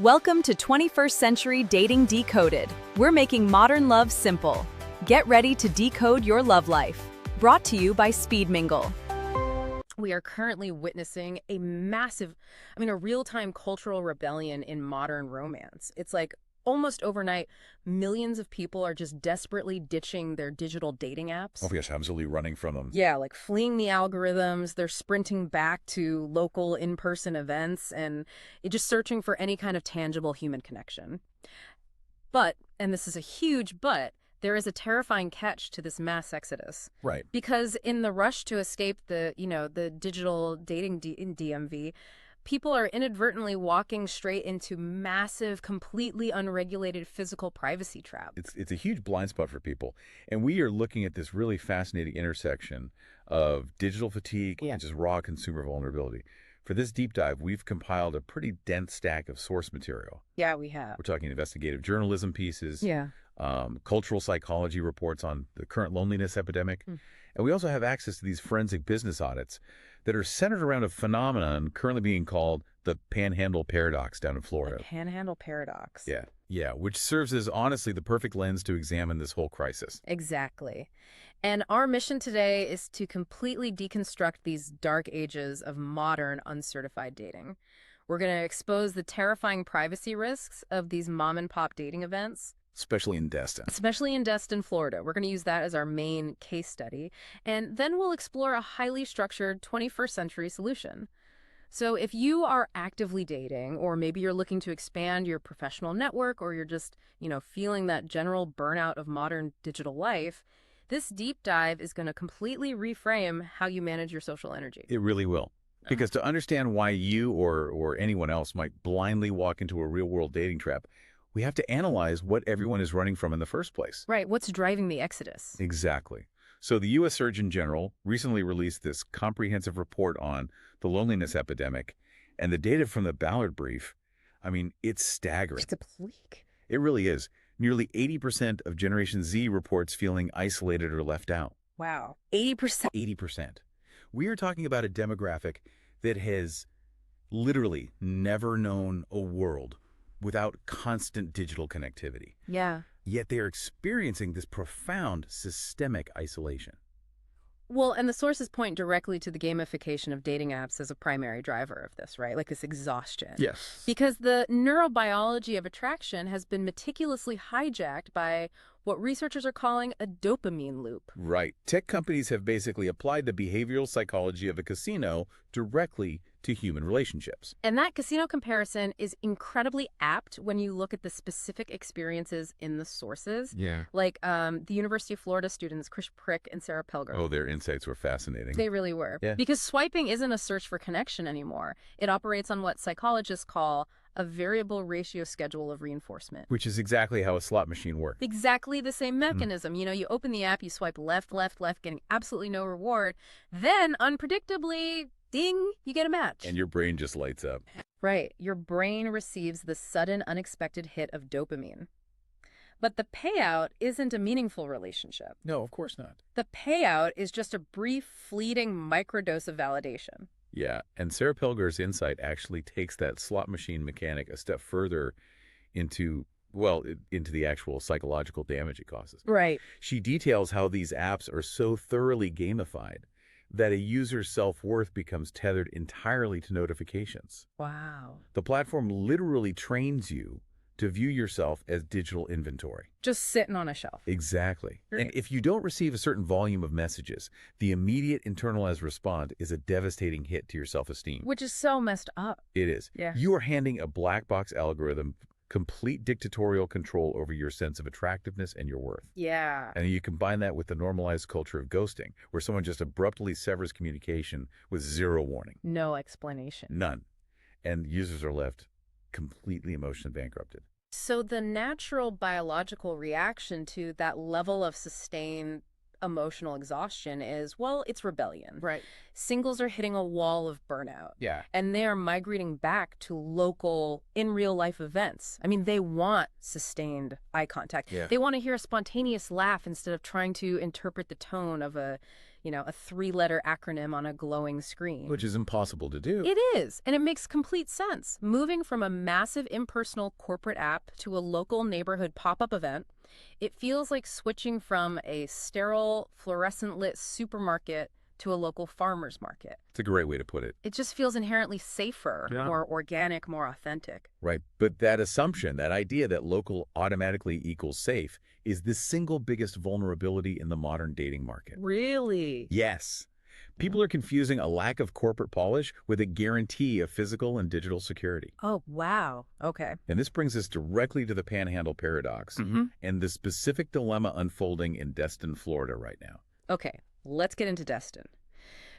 Welcome to 21st Century Dating Decoded. We're making modern love simple. Get ready to decode your love life. Brought to you by Speed Mingle. We are currently witnessing a massive, a real-time cultural rebellion in modern romance. It's like almost overnight, millions of people are just desperately ditching their digital dating apps. Oh, yes, absolutely running from them. Yeah, like fleeing the algorithms. They're sprinting back to local in-person events and just searching for any kind of tangible human connection. But, and this is a huge but, there is a terrifying catch to this mass exodus. Right. Because in the rush to escape the digital dating in DMV, people are inadvertently walking straight into massive, completely unregulated physical privacy trap. It's a huge blind spot for people. And we are looking at this really fascinating intersection of digital fatigue and just raw consumer vulnerability. For this deep dive, we've compiled a pretty dense stack of source material. Yeah, we have. We're talking investigative journalism pieces, Yeah. Cultural psychology reports on the current loneliness epidemic. And we also have access to these forensic business audits that are centered around a phenomenon currently being called the Panhandle Paradox down in Florida. The Panhandle Paradox. Yeah, which serves as honestly the perfect lens to examine this whole crisis. Exactly. And our mission today is to completely deconstruct these dark ages of modern uncertified dating. We're going to expose the terrifying privacy risks of these mom-and-pop dating events. Especially in Destin, Florida. We're going to use that as our main case study. And then we'll explore a highly structured 21st century solution. So if you are actively dating, or maybe you're looking to expand your professional network, or you're just, feeling that general burnout of modern digital life, this deep dive is going to completely reframe how you manage your social energy. It really will. Because to understand why you or anyone else might blindly walk into a real-world dating trap, we have to analyze what everyone is running from in the first place. Right. What's driving the exodus? Exactly. So the U.S. Surgeon General recently released this comprehensive report on the loneliness epidemic, and the data from the Ballard Brief, it's staggering. It's a bleak. It really is. Nearly 80% of Generation Z reports feeling isolated or left out. Wow. 80%? 80%. We are talking about a demographic that has literally never known a world without constant digital connectivity. Yeah. Yet they are experiencing this profound systemic isolation. Well, and the sources point directly to the gamification of dating apps as a primary driver of this, right? Like this exhaustion. Yes. Because the neurobiology of attraction has been meticulously hijacked by what researchers are calling a dopamine loop. Right. Tech companies have basically applied the behavioral psychology of a casino directly to human relationships. And that casino comparison is incredibly apt when you look at the specific experiences in the sources. Yeah. Like the University of Florida students, Chris Prick and Sarah Pelger. Oh, their insights were fascinating. They really were. Yeah. Because swiping isn't a search for connection anymore. It operates on what psychologists call a variable ratio schedule of reinforcement. Which is exactly how a slot machine works. Exactly the same mechanism. You open the app, you swipe left, left, left, getting absolutely no reward. Then, unpredictably, ding, you get a match. And your brain just lights up. Right. Your brain receives the sudden, unexpected hit of dopamine. But the payout isn't a meaningful relationship. No, of course not. The payout is just a brief, fleeting microdose of validation. Yeah, and Sarah Pelger's insight actually takes that slot machine mechanic a step further into the actual psychological damage it causes. Right. She details how these apps are so thoroughly gamified that a user's self-worth becomes tethered entirely to notifications. Wow. The platform literally trains you to view yourself as digital inventory. Just sitting on a shelf. Exactly. Right. And if you don't receive a certain volume of messages, the immediate internalized response is a devastating hit to your self-esteem. Which is so messed up. It is. Yeah. You are handing a black box algorithm complete dictatorial control over your sense of attractiveness and your worth. Yeah. And you combine that with the normalized culture of ghosting, where someone just abruptly severs communication with zero warning. No explanation. None. And users are left completely emotionally bankrupted. So the natural biological reaction to that level of sustained emotional exhaustion is, it's rebellion. Right. Singles are hitting a wall of burnout. Yeah. And they are migrating back to local, in real life events. They want sustained eye contact. Yeah. They want to hear a spontaneous laugh instead of trying to interpret the tone of a, a three-letter acronym on a glowing screen. Which is impossible to do. It is, and it makes complete sense. Moving from a massive impersonal corporate app to a local neighborhood pop-up event, it feels like switching from a sterile, fluorescent-lit supermarket to a local farmer's market. It's a great way to put it. It just feels inherently safer, more organic, more authentic. Right. But that assumption, that idea that local automatically equals safe, is the single biggest vulnerability in the modern dating market. Really? Yes. People are confusing a lack of corporate polish with a guarantee of physical and digital security. Oh, wow. Okay. And this brings us directly to the Panhandle Paradox and the specific dilemma unfolding in Destin, Florida right now. Okay, let's get into Destin.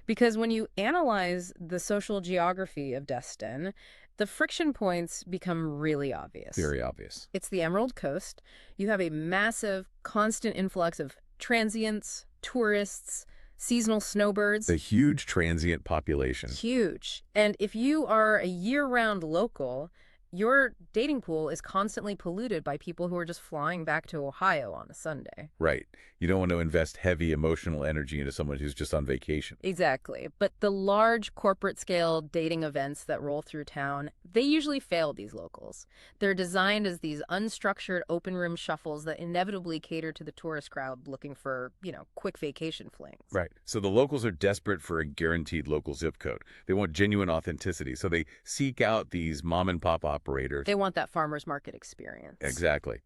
Because when you analyze the social geography of Destin, the friction points become really obvious. Very obvious. It's the Emerald Coast. You have a massive, constant influx of transients, tourists, seasonal snowbirds. The huge transient population. Huge. And if you are a year-round local, your dating pool is constantly polluted by people who are just flying back to Ohio on a Sunday. Right. You don't want to invest heavy emotional energy into someone who's just on vacation. Exactly. But the large corporate-scale dating events that roll through town, they usually fail these locals. They're designed as these unstructured open-room shuffles that inevitably cater to the tourist crowd looking for, quick vacation flings. Right. So the locals are desperate for a guaranteed local zip code. They want genuine authenticity. So they seek out these mom-and-pop operators. They want that farmer's market experience. Exactly.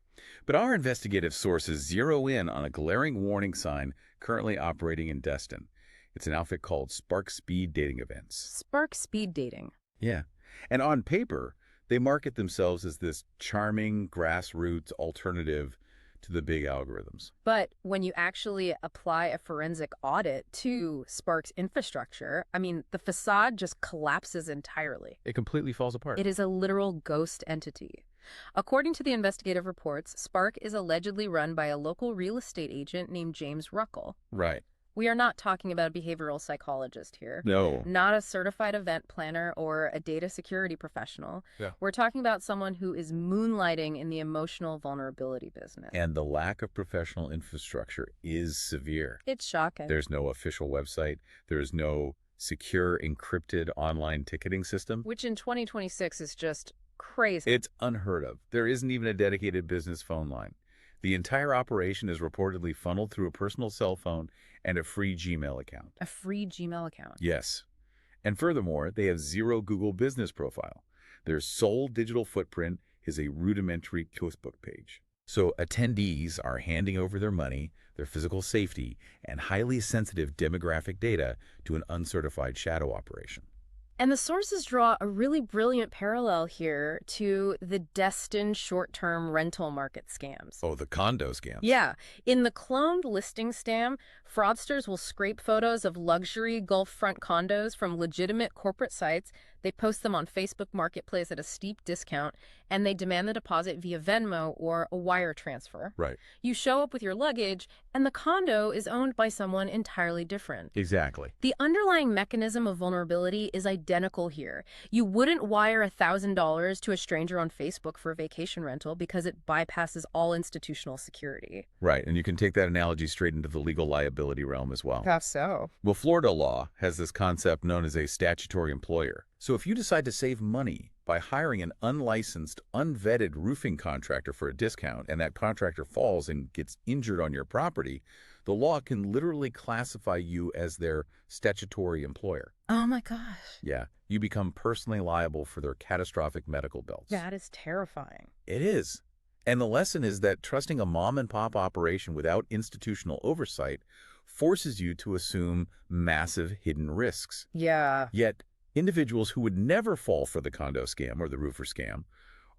But our investigative sources zero in on a glaring warning sign currently operating in Destin. It's an outfit called Spark Speed Dating Events. Spark Speed Dating. Yeah. And on paper, they market themselves as this charming grassroots alternative to the big algorithms. But when you actually apply a forensic audit to Spark's infrastructure, the facade just collapses entirely. It completely falls apart. It is a literal ghost entity. According to the investigative reports, Spark is allegedly run by a local real estate agent named James Ruckel. Right. We are not talking about a behavioral psychologist here. No. Not a certified event planner or a data security professional. Yeah. We're talking about someone who is moonlighting in the emotional vulnerability business. And the lack of professional infrastructure is severe. It's shocking. There's no official website. There's no secure, encrypted online ticketing system. Which in 2026 is just crazy. It's unheard of. There isn't even a dedicated business phone line. The entire operation is reportedly funneled through a personal cell phone and a free Gmail account. A free Gmail account. Yes. And furthermore, they have zero Google business profile. Their sole digital footprint is a rudimentary Ghostbook page. So attendees are handing over their money, their physical safety, and highly sensitive demographic data to an uncertified shadow operation. And the sources draw a really brilliant parallel here to the Destin short-term rental market scams. Oh, the condo scams. Yeah. In the cloned listing scam, fraudsters will scrape photos of luxury Gulf front condos from legitimate corporate sites. They post them on Facebook Marketplace at a steep discount, and they demand the deposit via Venmo or a wire transfer. Right. You show up with your luggage, and the condo is owned by someone entirely different. Exactly. The underlying mechanism of vulnerability is identical here. You wouldn't wire $1,000 to a stranger on Facebook for a vacation rental because it bypasses all institutional security. Right, and you can take that analogy straight into the legal liability realm as well. Perhaps so. Well, Florida law has this concept known as a statutory employer. So if you decide to save money by hiring an unlicensed, unvetted roofing contractor for a discount, and that contractor falls and gets injured on your property, the law can literally classify you as their statutory employer. Oh my gosh. Yeah, you become personally liable for their catastrophic medical bills. That is terrifying. It is. And the lesson is that trusting a mom-and-pop operation without institutional oversight forces you to assume massive hidden risks. Yeah. Yet, individuals who would never fall for the condo scam or the roofer scam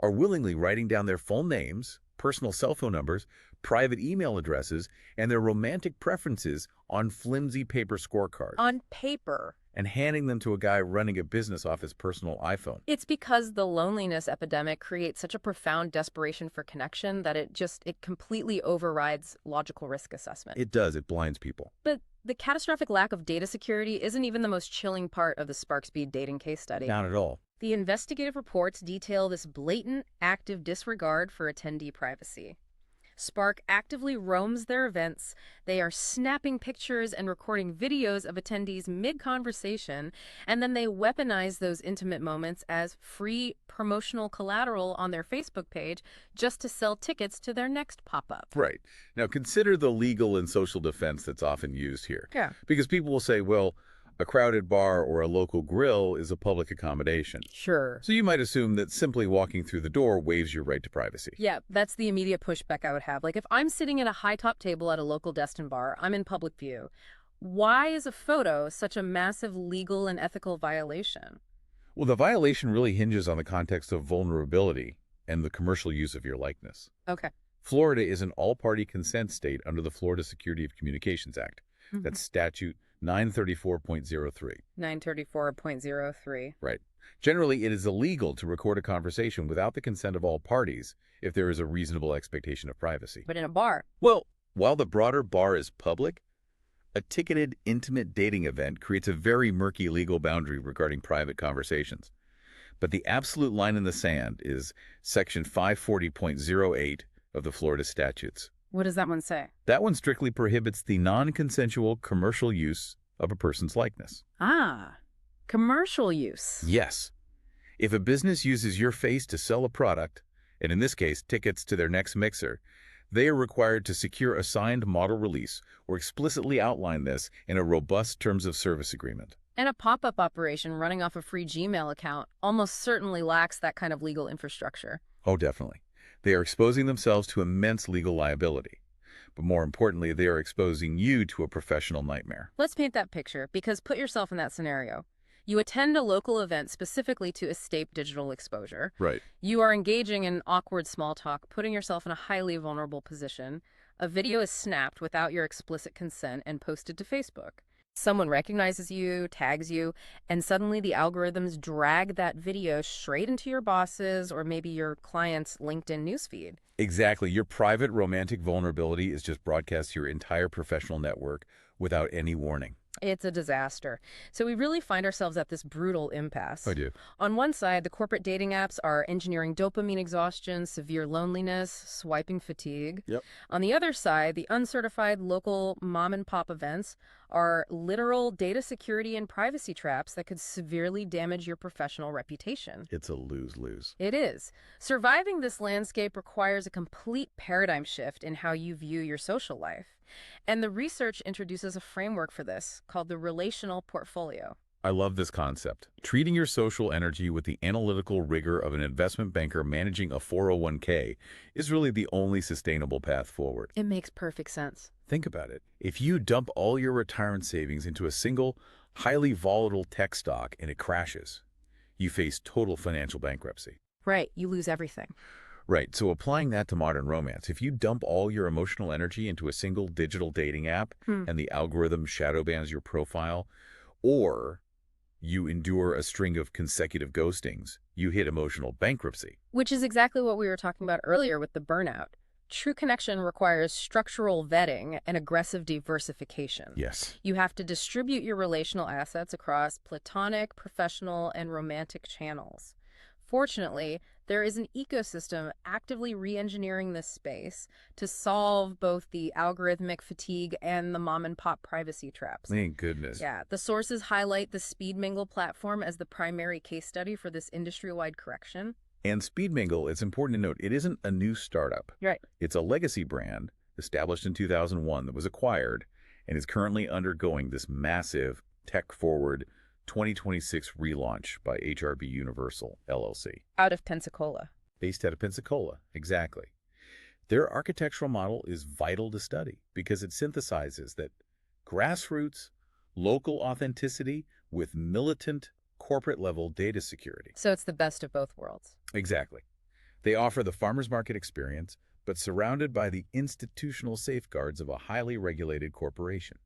are willingly writing down their full names, personal cell phone numbers, private email addresses, and their romantic preferences on flimsy paper scorecards. On paper. And handing them to a guy running a business off his personal iPhone. It's because the loneliness epidemic creates such a profound desperation for connection that it completely overrides logical risk assessment. It does. It blinds people. But the catastrophic lack of data security isn't even the most chilling part of the Spark Speed dating case study. Not at all. The investigative reports detail this blatant, active disregard for attendee privacy. Spark actively roams their events. They are snapping pictures and recording videos of attendees mid-conversation, and then they weaponize those intimate moments as free promotional collateral on their Facebook page just to sell tickets to their next pop-up. Right. Now, consider the legal and social defense that's often used here. Yeah. Because people will say, well, a crowded bar or a local grill is a public accommodation. Sure. So you might assume that simply walking through the door waives your right to privacy. Yeah, that's the immediate pushback I would have. Like, if I'm sitting at a high-top table at a local Destin bar, I'm in public view. Why is a photo such a massive legal and ethical violation? Well, the violation really hinges on the context of vulnerability and the commercial use of your likeness. Okay. Florida is an all-party consent state under the Florida Security of Communications Act. That's statute 934.03. 934.03. Right. Generally, it is illegal to record a conversation without the consent of all parties if there is a reasonable expectation of privacy. But in a bar. Well, while the broader bar is public, a ticketed intimate dating event creates a very murky legal boundary regarding private conversations. But the absolute line in the sand is Section 540.08 of the Florida statutes. What does that one say? That one strictly prohibits the non-consensual commercial use of a person's likeness. Ah, commercial use. Yes. If a business uses your face to sell a product, and in this case, tickets to their next mixer, they are required to secure a signed model release or explicitly outline this in a robust terms of service agreement. And a pop-up operation running off a free Gmail account almost certainly lacks that kind of legal infrastructure. Oh, definitely. They are exposing themselves to immense legal liability. But more importantly, they are exposing you to a professional nightmare. Let's paint that picture, because put yourself in that scenario. You attend a local event specifically to escape digital exposure. Right. You are engaging in awkward small talk, putting yourself in a highly vulnerable position. A video is snapped without your explicit consent and posted to Facebook. Someone recognizes you, tags you, and suddenly the algorithms drag that video straight into your boss's or maybe your client's LinkedIn newsfeed. Exactly. Your private romantic vulnerability is just broadcast to your entire professional network without any warning. It's a disaster. So we really find ourselves at this brutal impasse. I do. On one side, the corporate dating apps are engineering dopamine exhaustion, severe loneliness, swiping fatigue. Yep. On the other side, the uncertified local mom-and-pop events are literal data security and privacy traps that could severely damage your professional reputation. It's a lose-lose. It is. Surviving this landscape requires a complete paradigm shift in how you view your social life. And the research introduces a framework for this called the relational portfolio. I love this concept. Treating your social energy with the analytical rigor of an investment banker managing a 401k is really the only sustainable path forward. It makes perfect sense. Think about it. If you dump all your retirement savings into a single, highly volatile tech stock and it crashes, you face total financial bankruptcy. Right, you lose everything. Right, so applying that to modern romance, if you dump all your emotional energy into a single digital dating app and the algorithm shadow bans your profile, or you endure a string of consecutive ghostings, you hit emotional bankruptcy. Which is exactly what we were talking about earlier with the burnout. True connection requires structural vetting and aggressive diversification. Yes. You have to distribute your relational assets across platonic, professional, and romantic channels. Fortunately, there is an ecosystem actively re-engineering this space to solve both the algorithmic fatigue and the mom-and-pop privacy traps. Thank goodness. Yeah, the sources highlight the Speed Mingle platform as the primary case study for this industry-wide correction. And Speed Mingle, it's important to note, it isn't a new startup. Right. It's a legacy brand established in 2001 that was acquired and is currently undergoing this massive tech-forward 2026 relaunch by HRBUniversal, LLC. Out of Pensacola. Based out of Pensacola, exactly. Their architectural model is vital to study because it synthesizes that grassroots, local authenticity with militant corporate-level data security. So it's the best of both worlds. Exactly. They offer the farmer's market experience, but surrounded by the institutional safeguards of a highly regulated corporation.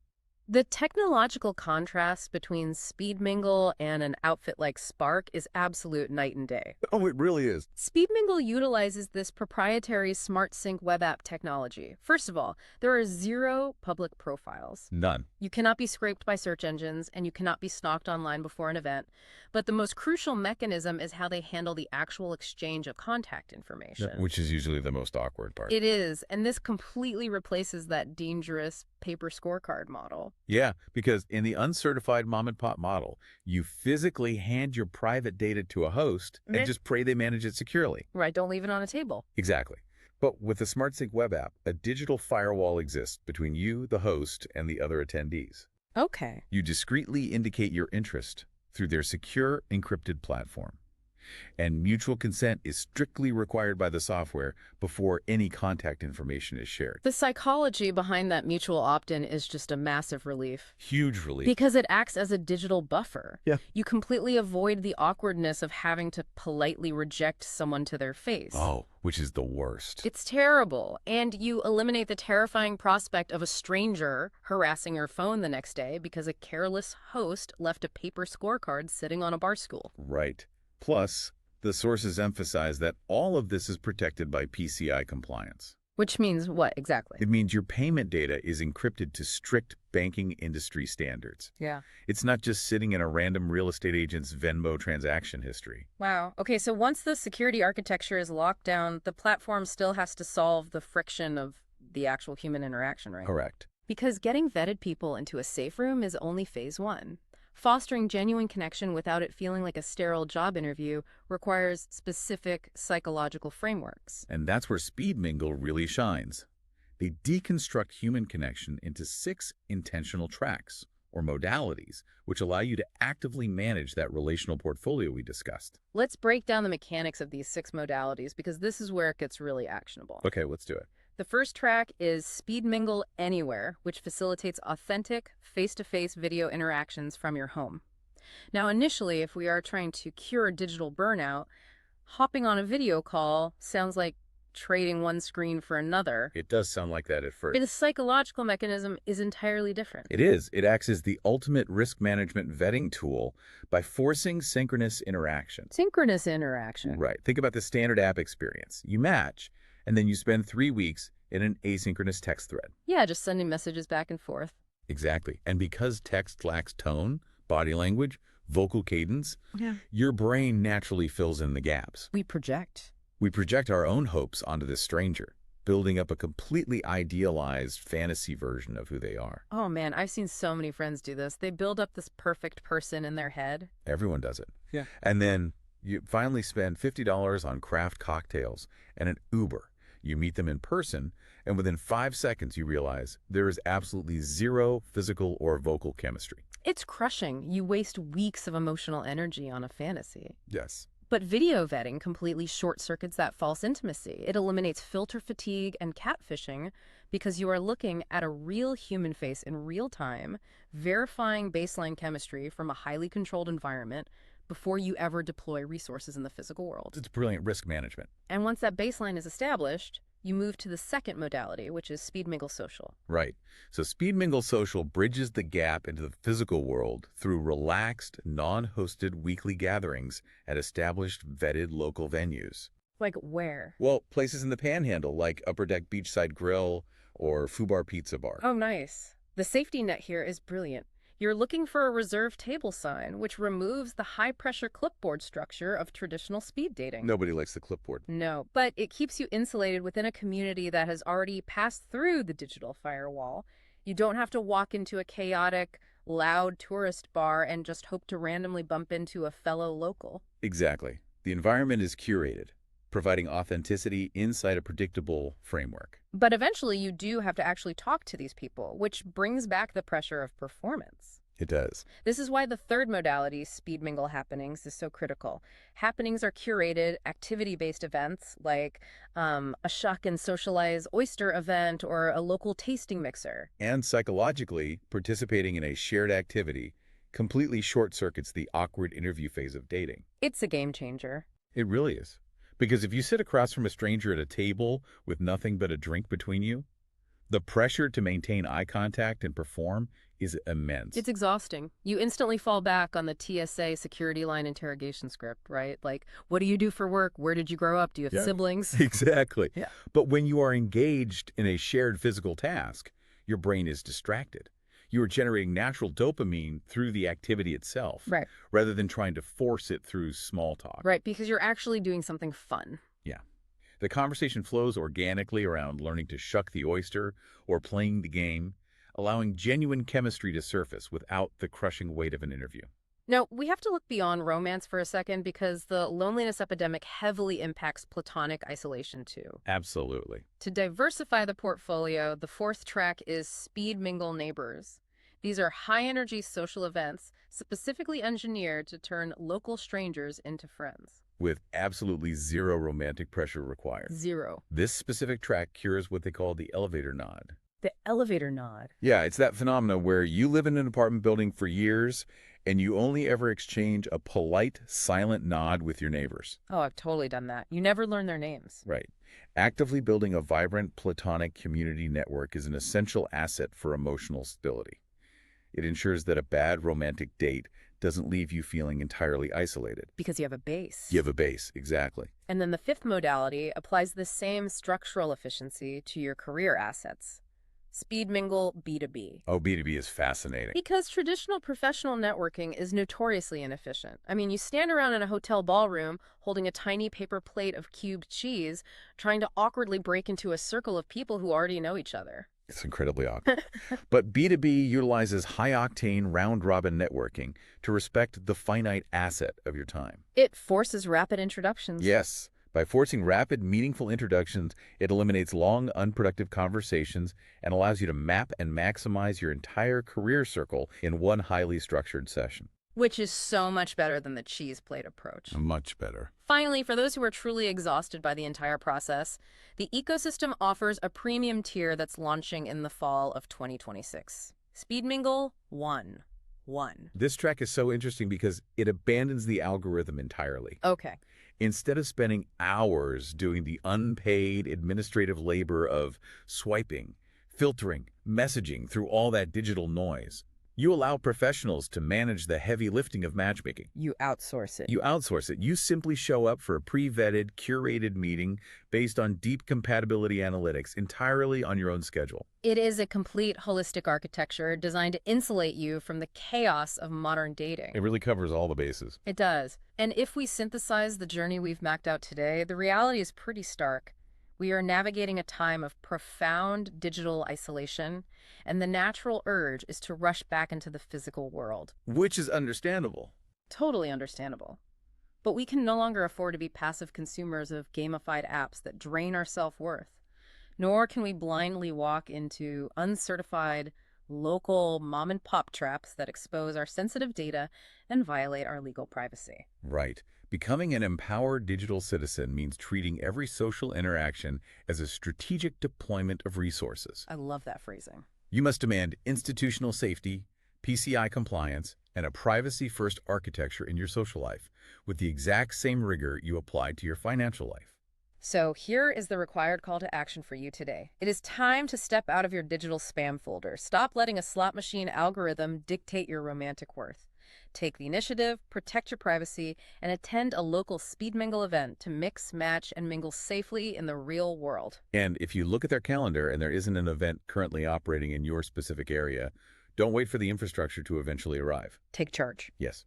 The technological contrast between Speed Mingle and an outfit like Spark is absolute night and day. Oh, it really is. Speed Mingle utilizes this proprietary SmartSync web app technology. First of all, there are 0 public profiles. None. You cannot be scraped by search engines, and you cannot be stalked online before an event. But the most crucial mechanism is how they handle the actual exchange of contact information. Which is usually the most awkward part. It is, and this completely replaces that dangerous paper scorecard model. Yeah, because in the uncertified mom-and-pop model, you physically hand your private data to a host and just pray they manage it securely. Right, don't leave it on a table. Exactly. But with the SmartSync web app, a digital firewall exists between you, the host, and the other attendees. Okay. You discreetly indicate your interest through their secure, encrypted platform. And mutual consent is strictly required by the software before any contact information is shared. The psychology behind that mutual opt-in is just a massive relief. Huge relief. Because it acts as a digital buffer. Yeah. You completely avoid the awkwardness of having to politely reject someone to their face. Oh, which is the worst. It's terrible. And you eliminate the terrifying prospect of a stranger harassing your phone the next day because a careless host left a paper scorecard sitting on a bar stool. Right. Plus, the sources emphasize that all of this is protected by PCI compliance. Which means what exactly? It means your payment data is encrypted to strict banking industry standards. Yeah. It's not just sitting in a random real estate agent's Venmo transaction history. Wow. Okay, so once the security architecture is locked down, the platform still has to solve the friction of the actual human interaction, right? Correct. Because getting vetted people into a safe room is only phase 1. Fostering genuine connection without it feeling like a sterile job interview requires specific psychological frameworks. And that's where Speed Mingle really shines. They deconstruct human connection into 6 intentional tracks, or modalities, which allow you to actively manage that relational portfolio we discussed. Let's break down the mechanics of these 6 modalities because this is where it gets really actionable. Okay, let's do it. The first track is Speed Mingle Anywhere, which facilitates authentic, face-to-face video interactions from your home. Now, initially, if we are trying to cure digital burnout, hopping on a video call sounds like trading one screen for another. It does sound like that at first. But the psychological mechanism is entirely different. It is. It acts as the ultimate risk management vetting tool by forcing synchronous interaction. Synchronous interaction. Right. Think about the standard app experience. You match, and then you spend 3 weeks in an asynchronous text thread. Yeah, just sending messages back and forth. Exactly. And because text lacks tone, body language, vocal cadence, your brain naturally fills in the gaps. We project. We project our own hopes onto this stranger, building up a completely idealized fantasy version of who they are. Oh man, I've seen so many friends do this. They build up this perfect person in their head. Everyone does it. Yeah. And then you finally spend $50 on craft cocktails and an Uber. You meet them in person, and within 5 seconds you realize there is absolutely 0 physical or vocal chemistry. It's crushing. You waste weeks of emotional energy on a fantasy. Yes. But video vetting completely short-circuits that false intimacy. It eliminates filter fatigue and catfishing because you are looking at a real human face in real time, verifying baseline chemistry from a highly controlled environment before you ever deploy resources in the physical world. It's brilliant risk management. And once that baseline is established, you move to the second modality, which is Speed Mingle Social. Right. So Speed Mingle Social bridges the gap into the physical world through relaxed, non-hosted weekly gatherings at established, vetted local venues. Like where? Well, places in the Panhandle like Upper Deck Beachside Grill or Fubar Pizza Bar. Oh, nice. The safety net here is brilliant. You're looking for a reserved table sign, which removes the high-pressure clipboard structure of traditional speed dating. Nobody likes the clipboard. No, but it keeps you insulated within a community that has already passed through the digital firewall. You don't have to walk into a chaotic, loud tourist bar and just hope to randomly bump into a fellow local. Exactly. The environment is curated, providing authenticity inside a predictable framework. But eventually you do have to actually talk to these people, which brings back the pressure of performance. It does. This is why the third modality, Speed Mingle Happenings, is so critical. Happenings are curated, activity-based events like a Shuck and Socialize oyster event or a local tasting mixer. And psychologically, participating in a shared activity completely short-circuits the awkward interview phase of dating. It's a game changer. It really is. Because if you sit across from a stranger at a table with nothing but a drink between you, The pressure to maintain eye contact and perform is immense. It's exhausting. You instantly fall back on the TSA security line interrogation script, right? Like, what do you do for work? Where did you grow up? Do you have siblings? Exactly. Yeah. But when you are engaged in a shared physical task, your brain is distracted. You are generating natural dopamine through the activity itself, Right. rather than trying to force it through small talk. Right, because you're actually doing something fun. Yeah. The conversation flows organically around learning to shuck the oyster or playing the game, allowing genuine chemistry to surface without the crushing weight of an interview. Now, we have to look beyond romance for a second because the loneliness epidemic heavily impacts platonic isolation too. Absolutely. To diversify the portfolio, the fourth track is Speed Mingle Neighbors. These are high-energy social events specifically engineered to turn local strangers into friends. With absolutely zero romantic pressure required. Zero. This specific track cures what they call the elevator nod. The elevator nod. Yeah, it's that phenomena where you live in an apartment building for years and you only ever exchange a polite, silent nod with your neighbors. Oh, I've totally done that. You never learn their names. Right. Actively building a vibrant platonic community network is an essential asset for emotional stability. It ensures that a bad romantic date doesn't leave you feeling entirely isolated. Because you have a base. You have a base, exactly. And then the fifth modality applies the same structural efficiency to your career assets. Speed Mingle B2B. Oh, B2B is fascinating. Because traditional professional networking is notoriously inefficient. I mean, you stand around in a hotel ballroom holding a tiny paper plate of cubed cheese, trying to awkwardly break into a circle of people who already know each other. It's incredibly awkward. But B2B utilizes high-octane, round-robin networking to respect the finite asset of your time. It forces rapid introductions. Yes. By forcing rapid, meaningful introductions, it eliminates long, unproductive conversations and allows you to map and maximize your entire career circle in one highly structured session. Which is so much better than the cheese plate approach. Much better. Finally, for those who are truly exhausted by the entire process, the ecosystem offers a premium tier that's launching in the fall of 2026. Speed Mingle 1. This track is so interesting because it abandons the algorithm entirely. Okay. Instead of spending hours doing the unpaid administrative labor of swiping, filtering, messaging through all that digital noise, you allow professionals to manage the heavy lifting of matchmaking. You outsource it. You outsource it. You simply show up for a pre-vetted, curated meeting based on deep compatibility analytics entirely on your own schedule. It is a complete holistic architecture designed to insulate you from the chaos of modern dating. It really covers all the bases. It does. And if we synthesize the journey we've mapped out today, the reality is pretty stark. We are navigating a time of profound digital isolation, and the natural urge is to rush back into the physical world. Which is understandable. Totally understandable. But we can no longer afford to be passive consumers of gamified apps that drain our self-worth. Nor can we blindly walk into uncertified, local mom-and-pop traps that expose our sensitive data and violate our legal privacy. Right. Becoming an empowered digital citizen means treating every social interaction as a strategic deployment of resources. I love that phrasing. You must demand institutional safety, PCI compliance, and a privacy-first architecture in your social life, with the exact same rigor you apply to your financial life. So here is the required call to action for you today. It is time to step out of your digital spam folder. Stop letting a slot machine algorithm dictate your romantic worth. Take the initiative, protect your privacy, and attend a local Speed Mingle event to mix, match, and mingle safely in the real world. And if you look at their calendar and there isn't an event currently operating in your specific area, don't wait for the infrastructure to eventually arrive. Take charge. Yes.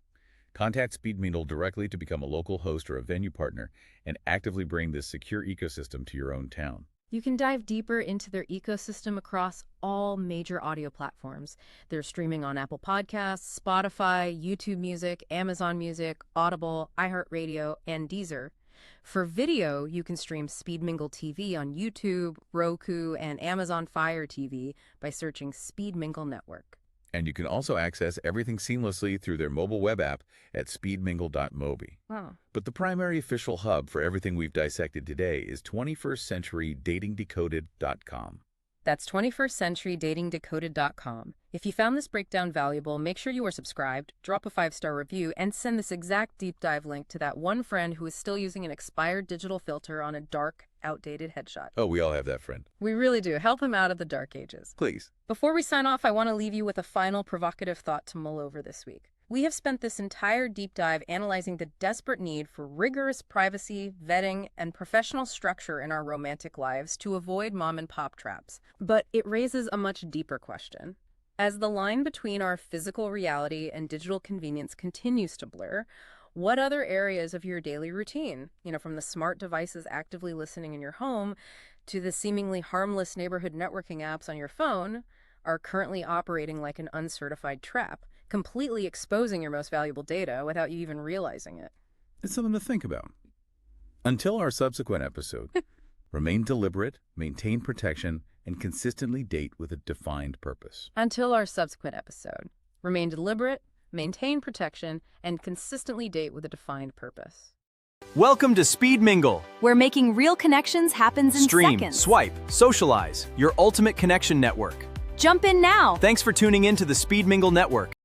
Contact Speed Mingle directly to become a local host or a venue partner and actively bring this secure ecosystem to your own town. You can dive deeper into their ecosystem across all major audio platforms. They're streaming on Apple Podcasts, Spotify, YouTube Music, Amazon Music, Audible, iHeartRadio, and Deezer. For video, you can stream Speed Mingle TV on YouTube, Roku, and Amazon Fire TV by searching Speed Mingle Network. And you can also access everything seamlessly through their mobile web app at speedmingle.mobi. Wow. But the primary official hub for everything we've dissected today is 21stCenturyDatingDecoded.com. That's 21stCenturyDatingDecoded.com. If you found this breakdown valuable, make sure you are subscribed, drop a 5-star review, and send this exact deep dive link to that one friend who is still using an expired digital filter on a dark, outdated headshot. Oh, we all have that friend. We really do. Help him out of the dark ages. Please. Before we sign off, I want to leave you with a final provocative thought to mull over this week. We have spent this entire deep dive analyzing the desperate need for rigorous privacy, vetting, and professional structure in our romantic lives to avoid mom-and-pop traps. But it raises a much deeper question. As the line between our physical reality and digital convenience continues to blur, what other areas of your daily routine, from the smart devices actively listening in your home to the seemingly harmless neighborhood networking apps on your phone, are currently operating like an uncertified trap, completely exposing your most valuable data without you even realizing it? It's something to think about. Until our subsequent episode, remain deliberate, maintain protection, and consistently date with a defined purpose. Until our subsequent episode, remain deliberate, maintain protection, and consistently date with a defined purpose. Welcome to Speed Mingle. Where making real connections happens in Stream, seconds. swipe, socialize. Your ultimate connection network. Jump in now. Thanks for tuning in to the Speed Mingle Network.